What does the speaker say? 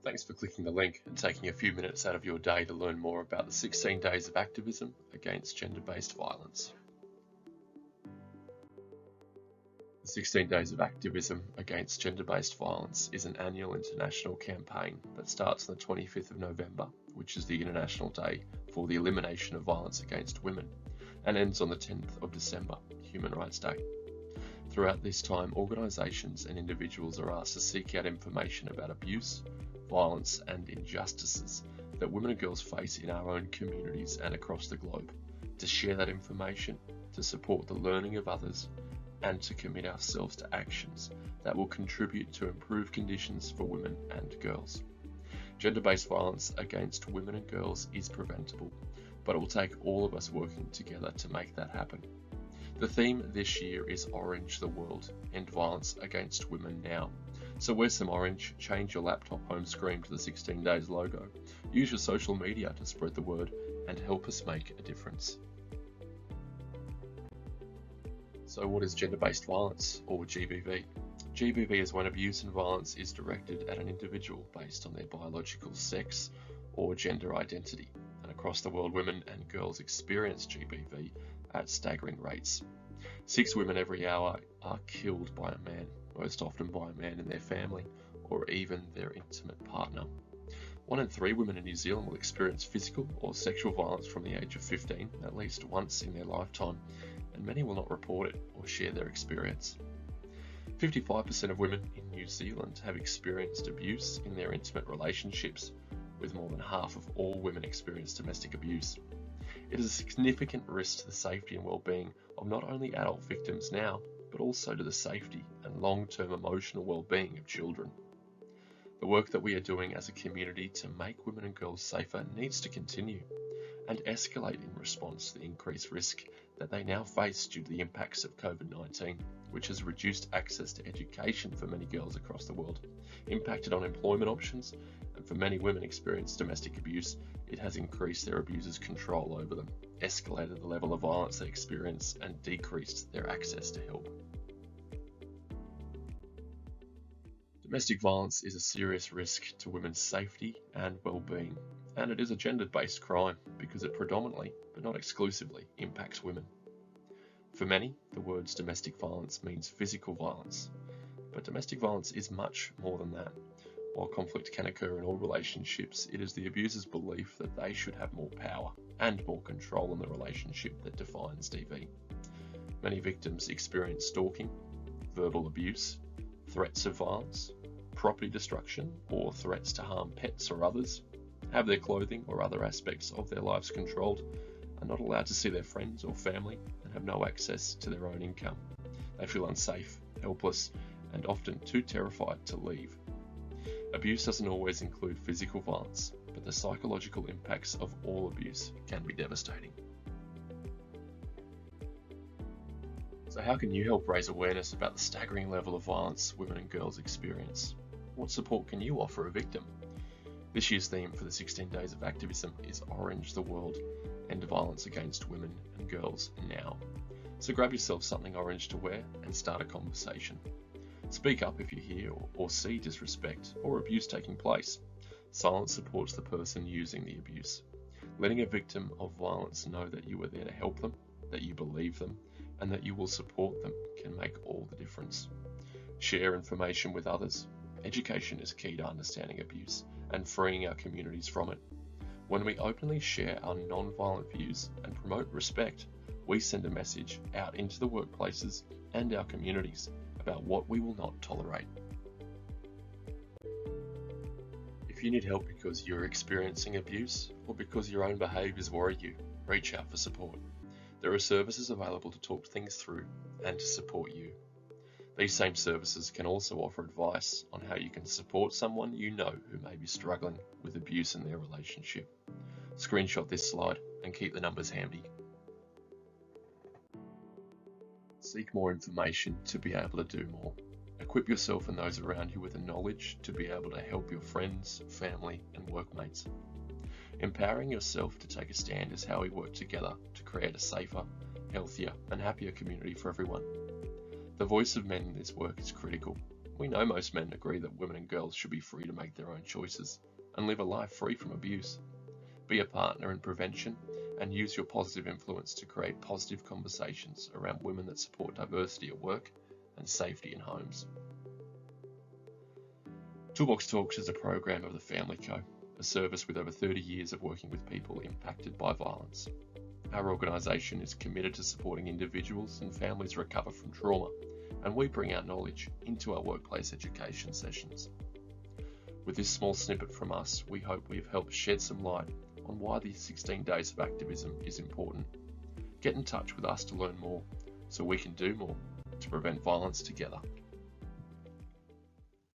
Thanks for clicking the link and taking a few minutes out of your day to learn more about the 16 Days of Activism against Gender-Based Violence. The 16 Days of Activism against Gender-Based Violence is an annual international campaign that starts on the 25th of November, which is the International Day for the Elimination of Violence Against Women, and ends on the 10th of December, Human Rights Day. Throughout this time, organisations and individuals are asked to seek out information about abuse, violence and injustices that women and girls face in our own communities and across the globe, to share that information, to support the learning of others, and to commit ourselves to actions that will contribute to improved conditions for women and girls. Gender-based violence against women and girls is preventable, but it will take all of us working together to make that happen. The theme this year is Orange the World, End Violence Against Women Now. So wear some orange, change your laptop home screen to the 16 Days logo, use your social media to spread the word, and help us make a difference. So what is gender-based violence, or GBV? GBV is when abuse and violence is directed at an individual based on their biological sex or gender identity. And across the world, women and girls experience GBV at staggering rates. 6 women every hour are killed by a man, most often by a man in their family or even their intimate partner. 1 in 3 women in New Zealand will experience physical or sexual violence from the age of 15 at least once in their lifetime, and many will not report it or share their experience. 55% of women in New Zealand have experienced abuse in their intimate relationships, with more than half of all women experience domestic abuse. It is a significant risk to the safety and well-being of not only adult victims now, but also to the safety and long-term emotional well-being of children. The work that we are doing as a community to make women and girls safer needs to continue and escalate in response to the increased risk that they now face due to the impacts of COVID-19, which has reduced access to education for many girls across the world, impacted on employment options, and for many women experienced domestic abuse, it has increased their abusers' control over them, escalated the level of violence they experience, and decreased their access to help. Domestic violence is a serious risk to women's safety and well-being, and it is a gender-based crime because it predominantly, but not exclusively, impacts women. For many, the words domestic violence means physical violence, but domestic violence is much more than that. While conflict can occur in all relationships, it is the abuser's belief that they should have more power and more control in the relationship that defines DV. Many victims experience stalking, verbal abuse, threats of violence, property destruction, or threats to harm pets or others, have their clothing or other aspects of their lives controlled, are not allowed to see their friends or family, and have no access to their own income. They feel unsafe, helpless, and often too terrified to leave. Abuse doesn't always include physical violence, but the psychological impacts of all abuse can be devastating. So how can you help raise awareness about the staggering level of violence women and girls experience? What support can you offer a victim? This year's theme for the 16 Days of Activism is Orange the World, End Violence Against Women and Girls Now. So grab yourself something orange to wear and start a conversation. Speak up if you hear or see disrespect or abuse taking place. Silence supports the person using the abuse. Letting a victim of violence know that you are there to help them, that you believe them, and that you will support them can make all the difference. Share information with others. Education is key to understanding abuse and freeing our communities from it. When we openly share our non-violent views and promote respect, we send a message out into the workplaces and our communities about what we will not tolerate. If you need help because you're experiencing abuse or because your own behaviours worry you, reach out for support. There are services available to talk things through and to support you. These same services can also offer advice on how you can support someone you know who may be struggling with abuse in their relationship. Screenshot this slide and keep the numbers handy. Seek more information to be able to do more. Equip yourself and those around you with the knowledge to be able to help your friends, family, and workmates. Empowering yourself to take a stand is how we work together to create a safer, healthier, and happier community for everyone. The voice of men in this work is critical. We know most men agree that women and girls should be free to make their own choices and live a life free from abuse. Be a partner in prevention and use your positive influence to create positive conversations around women that support diversity at work and safety in homes. Toolbox Talks is a program of the Family Co, a service with over 30 years of working with people impacted by violence. Our organisation is committed to supporting individuals and families recover from trauma, and we bring our knowledge into our workplace education sessions. With this small snippet from us, we hope we've helped shed some light on why the 16 days of activism is important. Get in touch with us to learn more so we can do more to prevent violence together.